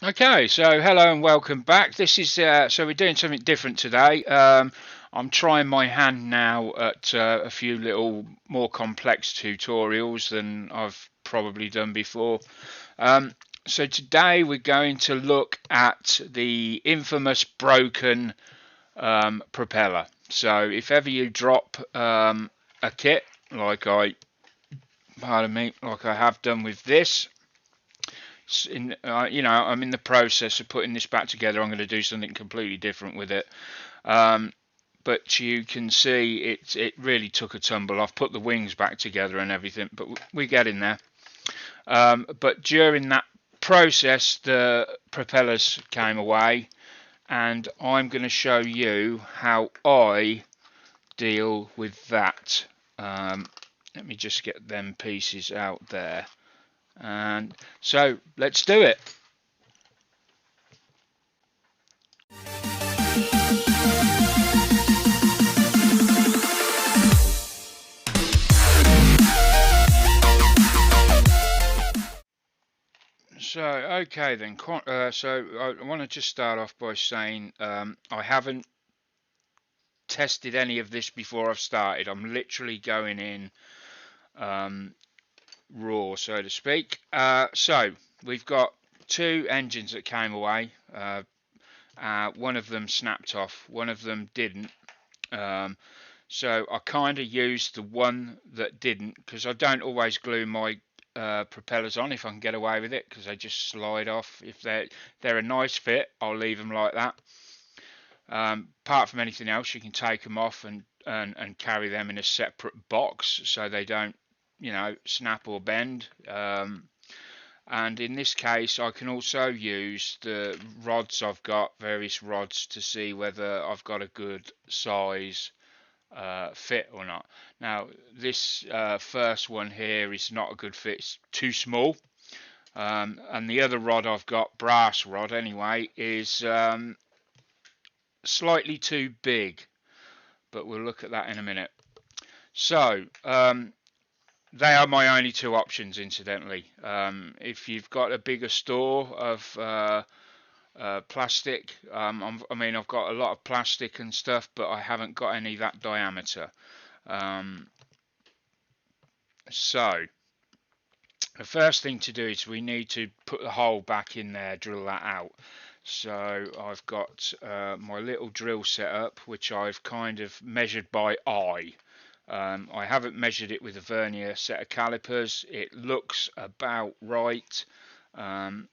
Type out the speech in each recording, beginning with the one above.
Okay, so hello and welcome back. This is so we're doing something different today. I'm trying my hand now at a few little more complex tutorials than I've probably done before. Um, so today we're going to look at the infamous broken propeller. So if ever you drop a kit pardon me, like I have done with this, I'm in the process of putting this back together. I'm going to do something completely different with it. Um, but you can see it really took a tumble. I've put the wings back together and everything, but we get in there. But during that process, the propellers came away, and I'm going to show you how I deal with that. Let me just get them pieces out there. And so let's do it. So, okay then. So I want to just start off by saying I haven't tested any of this before I've started. I'm literally going in um, raw, so to speak. So we've got two engines that came away. One of them snapped off. One of them didn't. Um, so I kind of used the one that didn't because I don't always glue my propellers on if I can get away with it because they just slide off. If they're a nice fit, I'll leave them like that. Apart from anything else, you can take them off and carry them in a separate box so they don't, snap or bend. And in this case, I can also use the rods I've got, various rods, to see whether I've got a good size fit or not. Now, this first one here is not a good fit, it's too small. And the other rod I've got, brass rod anyway, is slightly too big, but we'll look at that in a minute. So, they are my only two options, incidentally. If you've got a bigger store of plastic, I've got a lot of plastic and stuff, but I haven't got any that diameter. Um, so, the first thing to do is we need to put the hole back in there, drill that out. So I've got my little drill set up, which I've kind of measured by eye. I haven't measured it with a vernier set of calipers. It looks about right. Um,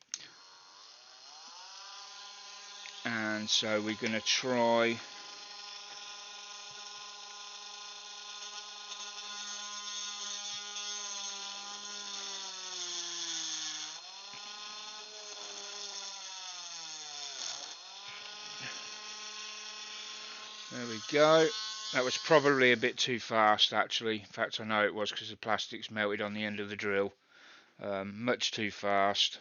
and so we're going to try. There we go. That was probably a bit too fast, actually. In fact, I know it was because the plastic's melted on the end of the drill. Much too fast.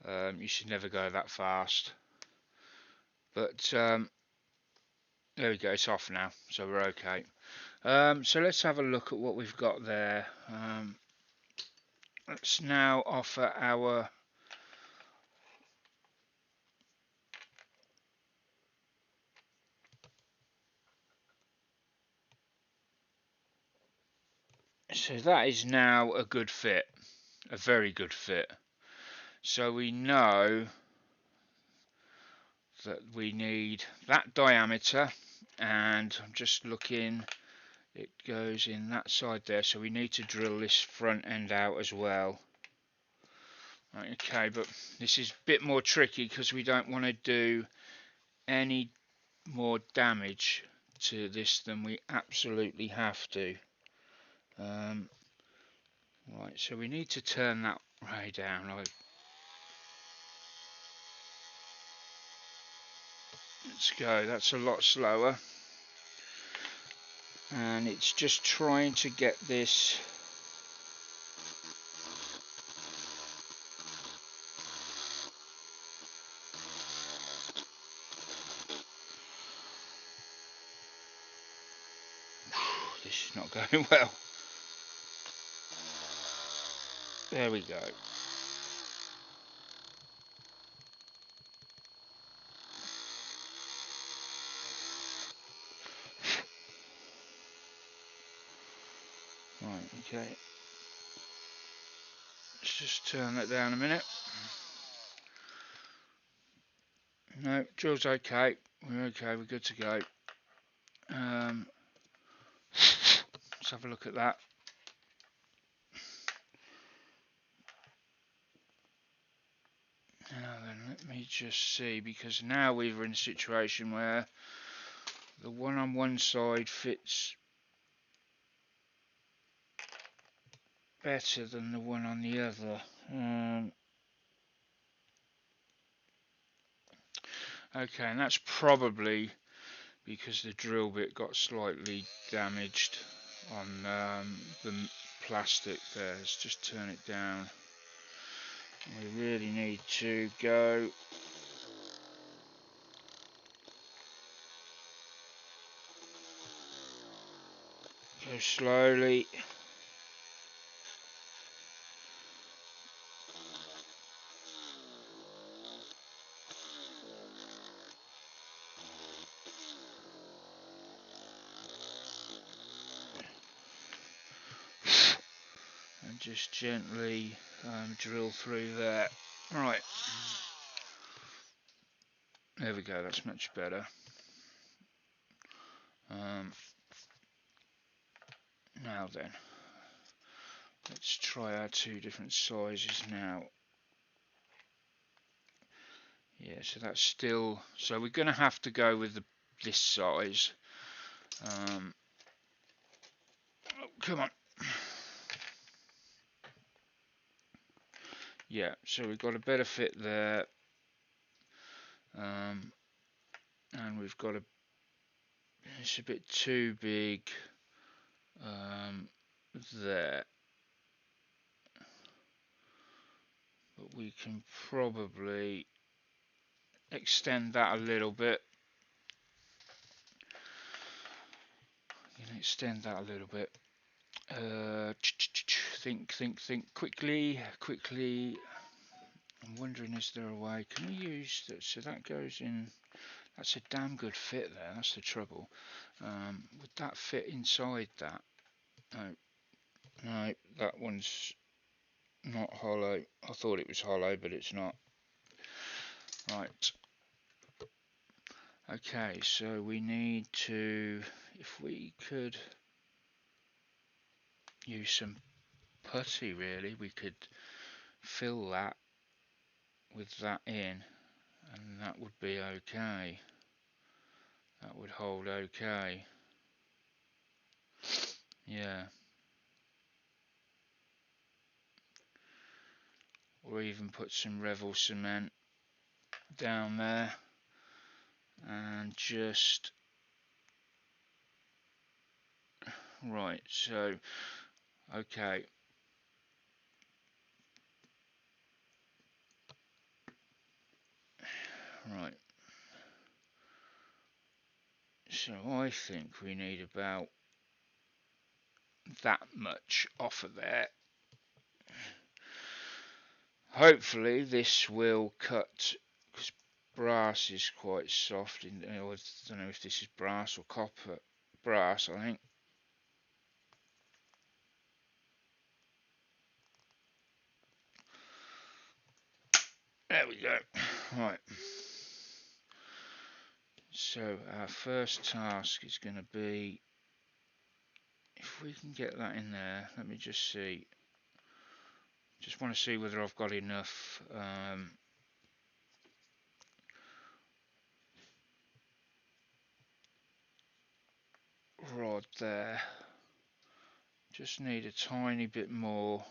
You should never go that fast. But there we go, it's off now, so we're okay. So let's have a look at what we've got there. Let's now offer our so that is now a good fit, a very good fit. So we know that we need that diameter, and I'm just looking, it goes in that side there, so we need to drill this front end out as well. Okay, but this is a bit more tricky because we don't want to do any more damage to this than we absolutely have to. Right, so we need to turn that ray down. Let's go, that's a lot slower. And it's just trying to get this this is not going well. There we go. Okay, let's just turn that down a minute. No, drill's okay. We're okay. We're good to go. Let's have a look at that. Now then, let me just see, because now we're in a situation where the one on one side fits better than the one on the other. Okay, and that's probably because the drill bit got slightly damaged on the plastic there. Let's just turn it down. We really need to go slowly. And just gently drill through there. Right, there we go, that's much better. Now then, let's try our two different sizes now. Yeah, so that's still, so we're going to have to go with this size. Oh, come on. Yeah, so we've got a better fit there. And we've got it's a bit too big there. But we can probably extend that a little bit. Extend that a little bit. Think quickly. I'm wondering, is there a way? Can we use that? So that goes in. That's a damn good fit there. That's the trouble. Would that fit inside that? No, that one's not hollow. I thought it was hollow, but it's not. Right. Okay, so we need to, if we could use some putty, really, we could fill that with that in, and that would be okay. That would hold okay. Yeah. Or even put some Revel cement down there and just, right, so okay, right, so I think we need about that much off of there. Hopefully this will cut, because brass is quite soft. I don't know if this is brass or copper. Brass, I think. There we go. Right. So our first task is going to be, if we can get that in there, let me just see. Just want to see whether I've got enough rod there. Just need a tiny bit more.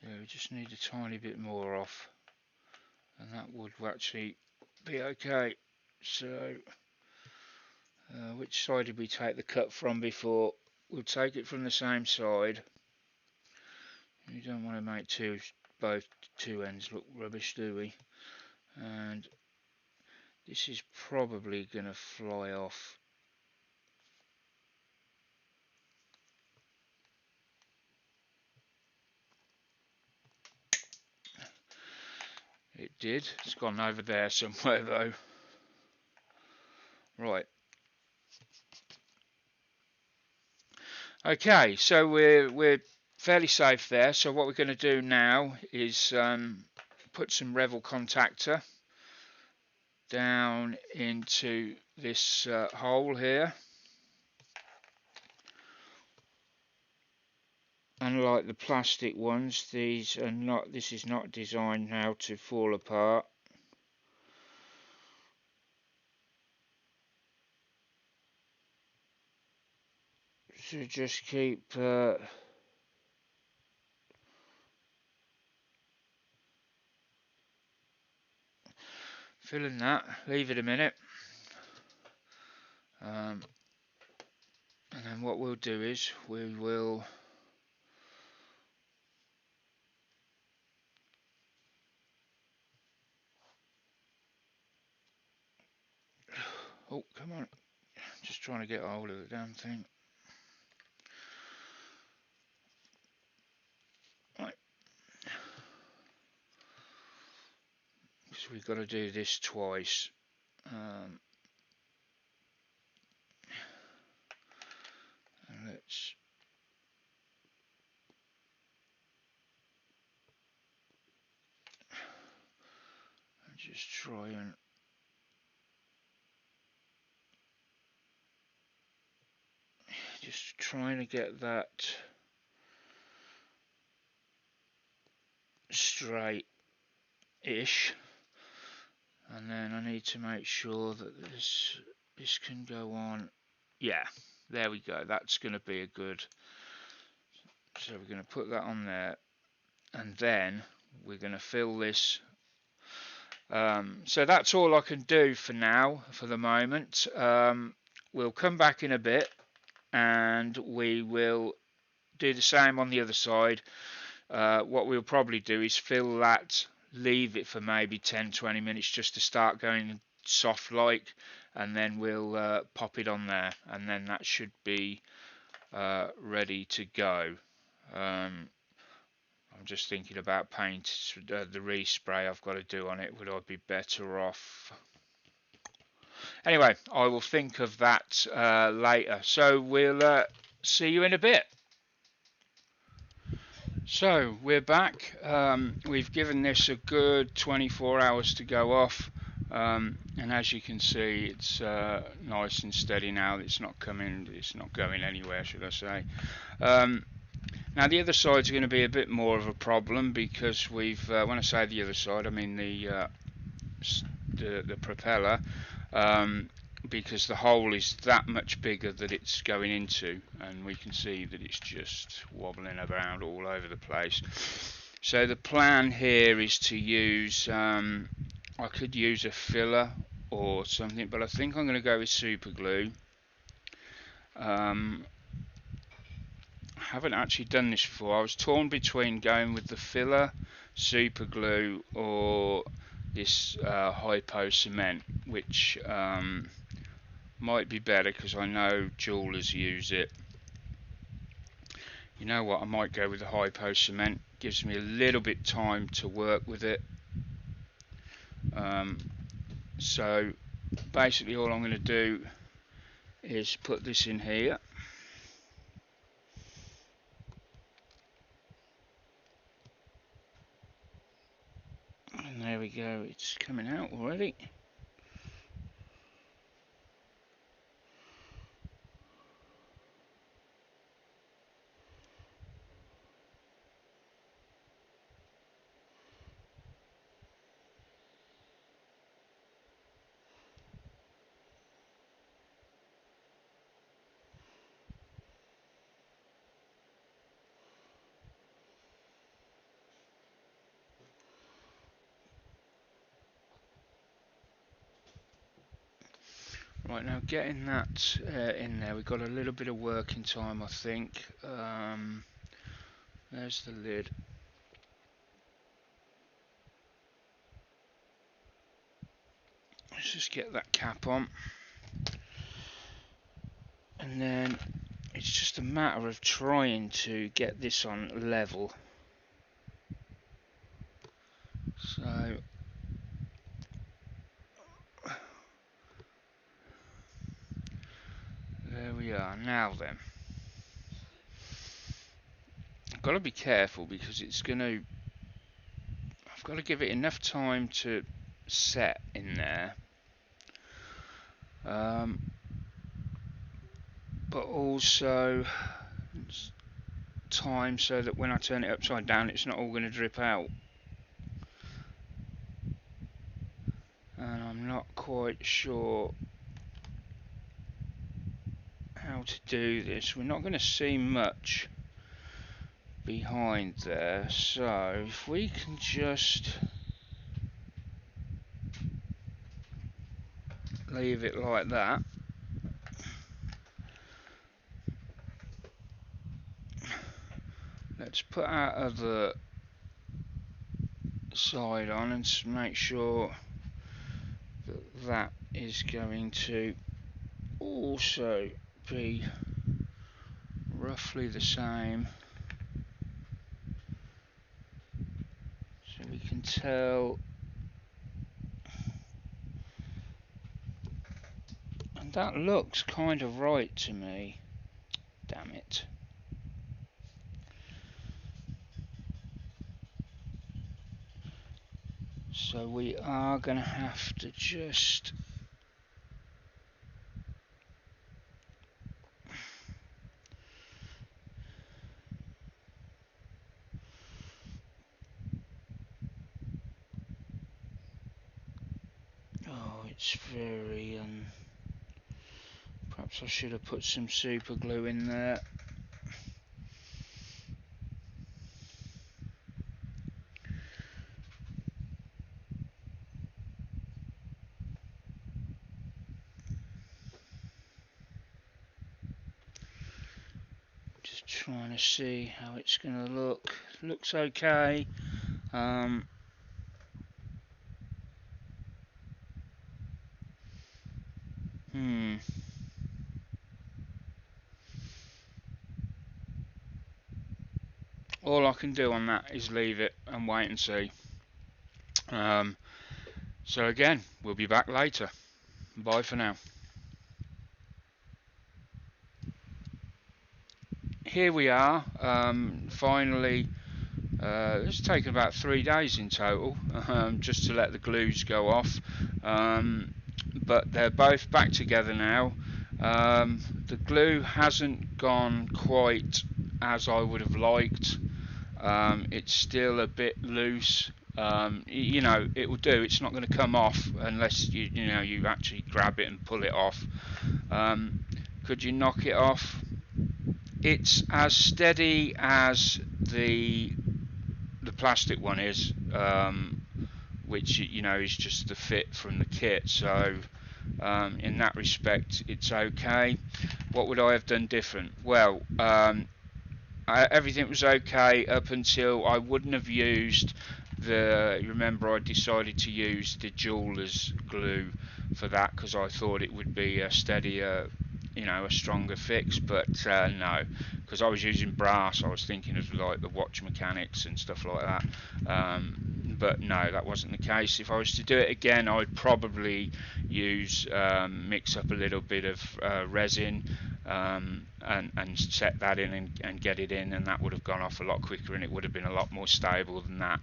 Yeah, we just need a tiny bit more off, and that would actually be okay. So which side did we take the cut from before? We'll take it from the same side. We don't want to make both two ends look rubbish, do we? And this is probably going to fly off. It did. It's gone over there somewhere though. Right. Okay, so we're fairly safe there. So what we're going to do now is put some Revel contactor down into this hole here. Unlike the plastic ones, these are not. This is not designed now to fall apart. So just keep filling that. Leave it a minute. And then what we'll do is we will oh, come on, just trying to get hold of the damn thing. Right, so we've got to do this twice. And let's just try and just trying to get that straight-ish, and then I need to make sure that this can go on. Yeah, there we go. That's going to be a good. So we're going to put that on there, and then we're going to fill this. So that's all I can do for now, for the moment. We'll come back in a bit, and we will do the same on the other side. What we'll probably do is fill that, leave it for maybe 10-20 minutes just to start going soft like, and then we'll pop it on there, and then that should be ready to go. I'm just thinking about paint, the respray I've got to do on it. Would I be better off? Anyway, I will think of that later. So we'll see you in a bit. So we're back. We've given this a good 24 hours to go off, and as you can see, it's nice and steady now. It's not going anywhere, should I say. Now the other side's going to be a bit more of a problem, because we've when I say the other side, I mean the propeller, because the hole is that much bigger that it's going into, and we can see that it's just wobbling around all over the place. So the plan here is to use, I could use a filler or something, but I think I'm going to go with super glue. I haven't actually done this before. I was torn between going with the filler, super glue, or this hypo cement, which might be better because I know jewelers use it. You know what, I might go with the hypo cement. Gives me a little bit time to work with it. So basically all I'm going to do is put this in here. And there we go, it's coming out already. Right, now getting that in there, we've got a little bit of working time, I think. There's the lid. Let's just get that cap on. And then it's just a matter of trying to get this on level. So we are. Now then, I've got to be careful because it's going to, I've got to give it enough time to set in there, but also time so that when I turn it upside down it's not all going to drip out. And I'm not quite sure how to do this. We're not going to see much behind there, so if we can just leave it like that. Let's put our other side on and make sure that that is going to also be roughly the same, so we can tell. And that looks kind of right to me. Damn it. So we are going to have to just it's very perhaps I should have put some super glue in there. Just trying to see how it's going to look. Looks okay. All I can do on that is leave it and wait and see. So again, we'll be back later. Bye for now. Here we are, finally. It's taken about 3 days in total, just to let the glues go off, but they're both back together now. The glue hasn't gone quite as I would have liked. It's still a bit loose. You know, it will do. It's not going to come off unless you actually grab it and pull it off. Could you knock it off? It's as steady as the plastic one is, which is just the fit from the kit. So in that respect, it's okay. What would I have done different? Well, everything was okay up until I wouldn't have used you remember I decided to use the jeweler's glue for that because I thought it would be a steadier, a stronger fix, but no, because I was using brass. I was thinking of like the watch mechanics and stuff like that, but no, that wasn't the case. If I was to do it again, I'd probably mix up a little bit of resin and set that in and get it in, and that would have gone off a lot quicker and it would have been a lot more stable than that.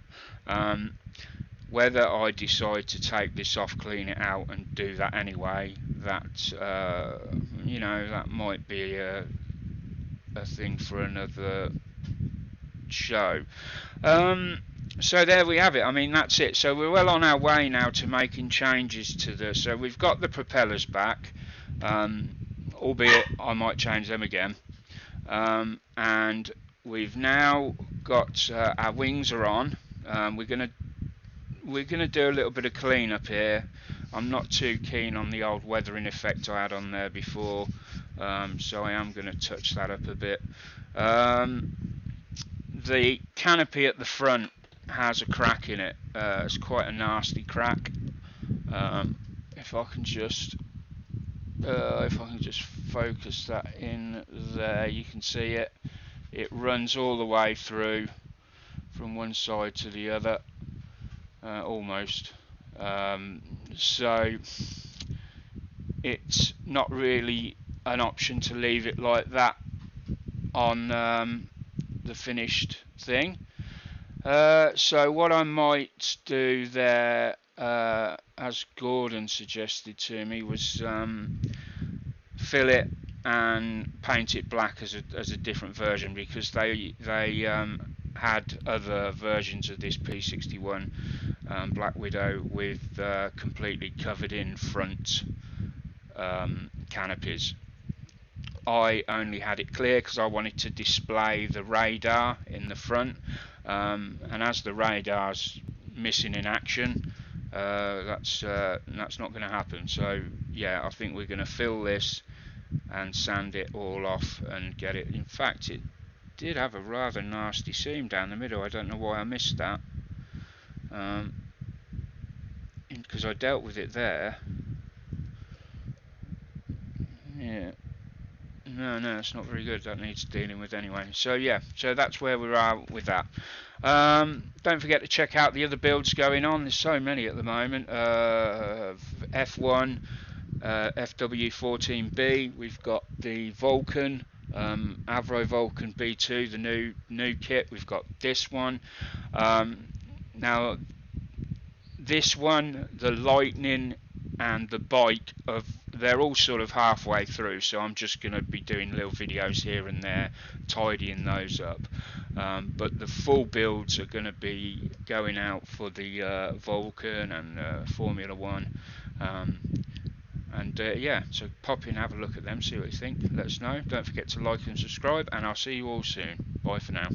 Whether I decide to take this off, clean it out and do that anyway, that that might be a thing for another show. So there we have it. I mean, that's it. So we're well on our way now to making changes to so we've got the propellers back, albeit I might change them again, and we've now got our wings are on. We're gonna do a little bit of clean up here. I'm not too keen on the old weathering effect I had on there before, so I am going to touch that up a bit. The canopy at the front has a crack in it. It's quite a nasty crack. If I can just focus that in there, you can see it. It runs all the way through from one side to the other, almost. So it's not really an option to leave it like that on the finished thing. So what I might do there, as Gordon suggested to me, was fill it and paint it black as a different version, because they had other versions of this P61 Black Widow with completely covered in front canopies. I only had it clear because I wanted to display the radar in the front, and as the radar's missing in action, that's not going to happen. So yeah, I think we're going to fill this and sand it all off and get it. In fact, it did have a rather nasty seam down the middle. I don't know why I missed that, because I dealt with it there. Yeah. No, it's not very good. That needs dealing with anyway. So yeah, so that's where we are with that. Don't forget to check out the other builds going on. There's so many at the moment. F1, FW14B. We've got the Vulcan, Avro Vulcan B2, the new kit. We've got this one. Now, this one, the Lightning and the Bike, they're all sort of halfway through, so I'm just going to be doing little videos here and there, tidying those up. But the full builds are going to be going out for the Vulcan and Formula One. Yeah, so pop in, have a look at them, see what you think, let us know. Don't forget to like and subscribe, and I'll see you all soon. Bye for now.